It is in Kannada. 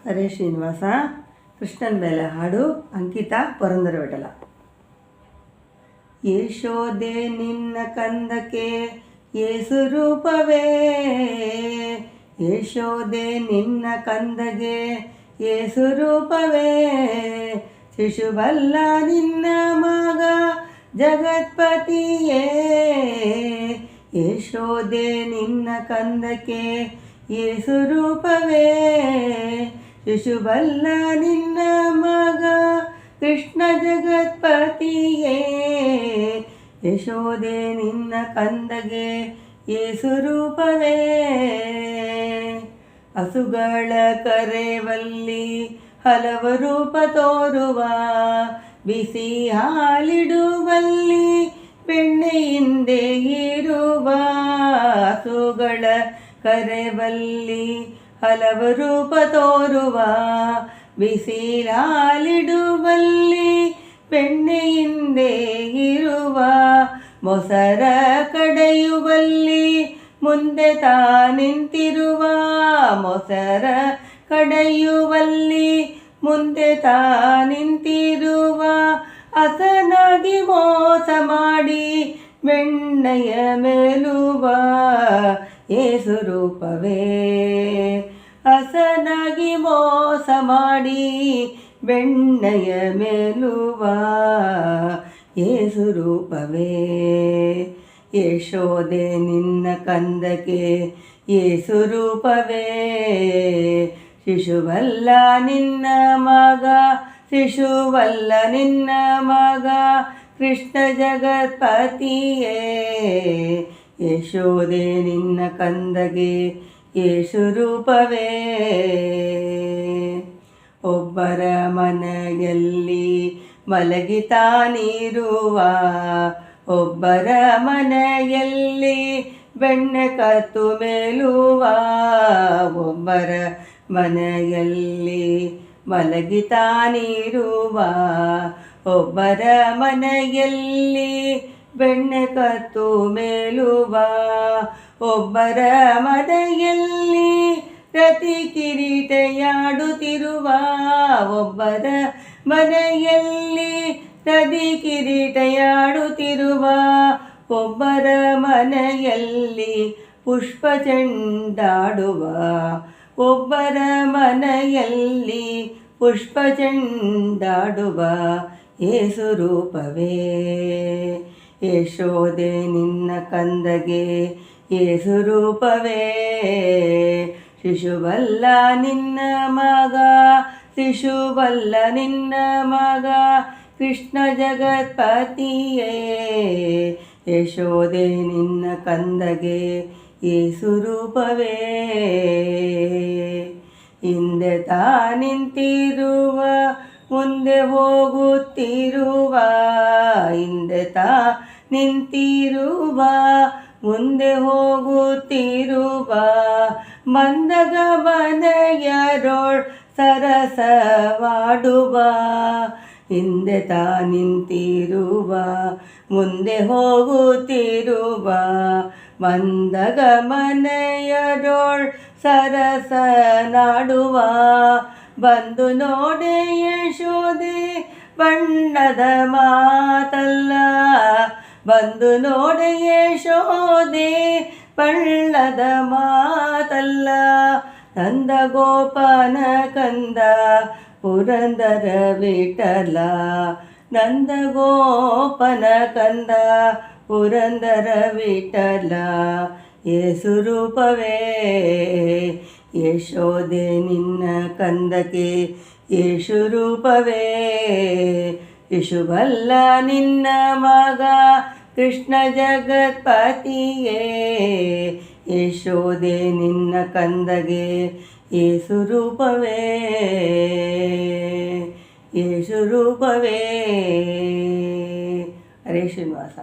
ಹರೇ ಶ್ರೀನಿವಾಸ. ಕೃಷ್ಣನ ಮೇಲೆ ಹಾಡು. ಅಂಕಿತ ಪುರಂದರ ವಿಠಲ. ಯಶೋದೆ ನಿನ್ನ ಕಂದಕ್ಕೆ ಏಸು ರೂಪವೇ, ಯಶೋದೆ ನಿನ್ನ ಕಂದಗೆ ಏಸು ರೂಪವೇ, ಶಿಶುಬಲ್ಲ ನಿನ್ನ ಮಗ ಜಗತ್ಪತಿಯೇ, ಯಶೋದೆ ನಿನ್ನ ಕಂದಕ್ಕೆ ಏಸು ರೂಪವೇ, ಶಿಶುಬಲ್ಲ ನಿನ್ನ ಮಗ ಕೃಷ್ಣ ಜಗತ್ಪತಿಯೇ, ಯಶೋದೆ ನಿನ್ನ ಕಂದಗೆ ಏಸು ರೂಪವೇ, ಹಸುಗಳ ಕರೆವಲ್ಲಿ ಹಲವು ರೂಪ ತೋರುವ, ಬಿಸಿ ಹಾಲಿಡುವಲ್ಲಿ ಬೆಣ್ಣೆಯಿಂದೆ ಇರುವ, ಹಸುಗಳ ಕರೆವಲ್ಲಿ ಹಲವು ರೂಪ ತೋರುವ, ಬಿಸಿ ಹಾಲಿಡುವಲ್ಲಿ ಬೆಣ್ಣೆಯಿಂದೆ ಇರುವ, ಮೊಸರ ಕಡೆಯುವಲ್ಲಿ ಮುಂದೆ ತಾ ನಿಂತಿರುವ, ಮೊಸರ ಕಡೆಯುವಲ್ಲಿ ಮುಂದೆ ತಾ ನಿಂತಿರುವ, ಹಸನಾಗಿ ಮೋಸ ಮಾಡಿ ಬೆಣ್ಣೆಯ ಮೇಲುವ ಏಸು ರೂಪವೇ, ಹಸನಾಗಿ ಮೋಸ ಮಾಡಿ ಬೆಣ್ಣೆಯ ಮೇಲುವ ಏಸು ರೂಪವೇ, ಯಶೋದೆ ನಿನ್ನ ಕಂದಕ್ಕೆ ಏಸು ರೂಪವೇ, ಶಿಶುವಲ್ಲ ನಿನ್ನ ಮಗ, ಶಿಶುವಲ್ಲ ನಿನ್ನ ಮಗ ಕೃಷ್ಣ ಜಗತ್ಪತಿಯೇ, ಯಶೋದೆ ನಿನ್ನ ಕಂದಗೆ ಏಸು ರೂಪವೇ, ಒಬ್ಬರ ಮನೆಯಲ್ಲಿ ಮಲಗಿತಾನಿರುವ, ಒಬ್ಬರ ಮನೆಯಲ್ಲಿ ಬೆಣ್ಣೆ ಕತ್ತು ಮೇಲುವ, ಒಬ್ಬರ ಮನೆಯಲ್ಲಿ ಮಲಗಿತಾನಿರುವ, ಒಬ್ಬರ ಮನೆಯಲ್ಲಿ ಬೆಣ್ಣೆ ಕತ್ತು ಮೇಲುವ, ಒಬ್ಬರ ಮನೆಯಲ್ಲಿ ರತಿ ಕಿರೀಟೆಯಾಡುತ್ತಿರುವ, ಒಬ್ಬರ ಮನೆಯಲ್ಲಿ ರತಿ ಕಿರೀಟೆಯಾಡುತ್ತಿರುವ, ಒಬ್ಬರ ಮನೆಯಲ್ಲಿ ಪುಷ್ಪ ಚೆಂಡಾಡುವ, ಒಬ್ಬರ ಮನೆಯಲ್ಲಿ ಪುಷ್ಪ ಚೆಂಡಾಡುವ ಏಸು ರೂಪವೇ, ಯಶೋದೆ ನಿನ್ನ ಕಂದಗೆ ಏಸು ರೂಪವೇ, ಶಿಶುವಲ್ಲ ನಿನ್ನ ಮಗ, ಶಿಶುವಲ್ಲ ನಿನ್ನ ಮಗ ಕೃಷ್ಣ ಜಗತ್ಪತಿಯೇ, ಯಶೋದೆ ನಿನ್ನ ಕಂದಗೆ ಏಸು ರೂಪವೇ, ಹಿಂದೆ ತಾ ನಿಂತಿರುವ ಮುಂದೆ ಹೋಗುತ್ತಿರುವ, ಹಿಂದೆ ತಾ ನಿಂತಿರುವ ಮುಂದೆ ಹೋಗುತ್ತಿರುವ, ಮಂದಗ ಮನೆಯರೋಳ್ ಸರಸವಾಡುವ, ಹಿಂದೆ ತಾ ನಿಂತಿರುವ ಮುಂದೆ ಹೋಗುತ್ತಿರುವ, ಮಂದಗ ಮನೆಯರೋಳ್ ಸರಸನಾಡುವ, ಬಂದು ನೋಡೆ ಯಶೋದೆ ಬಣ್ಣದ ಮಾತಲ್ಲ, ಬಂದು ನೋಡೆ ಯಶೋದೆ ಬಣ್ಣದ ಮಾತಲ್ಲ, ನಂದ ಗೋಪನ ಕಂದ ಪುರಂದರ ವಿಠಲ, ನಂದ ಗೋಪನ ಕಂದ ಪುರಂದರ ವಿಠಲ ಏಸು ರೂಪವೇ, ಯಶೋದೆ ನಿನ್ನ ಕಂದಕ್ಕೆ ಏಸು ರೂಪವೇ, ಶಿಶುವಲ್ಲ ನಿನ್ನ ಮಗ ಕೃಷ್ಣ ಜಗತ್ಪತಿಯೇ, ಯಶೋದೆ ನಿನ್ನ ಕಂದಗೆ ಏಸು ರೂಪವೇ, ಏಸು ರೂಪವೇ. ಹರೇ ಶ್ರೀನಿವಾಸ.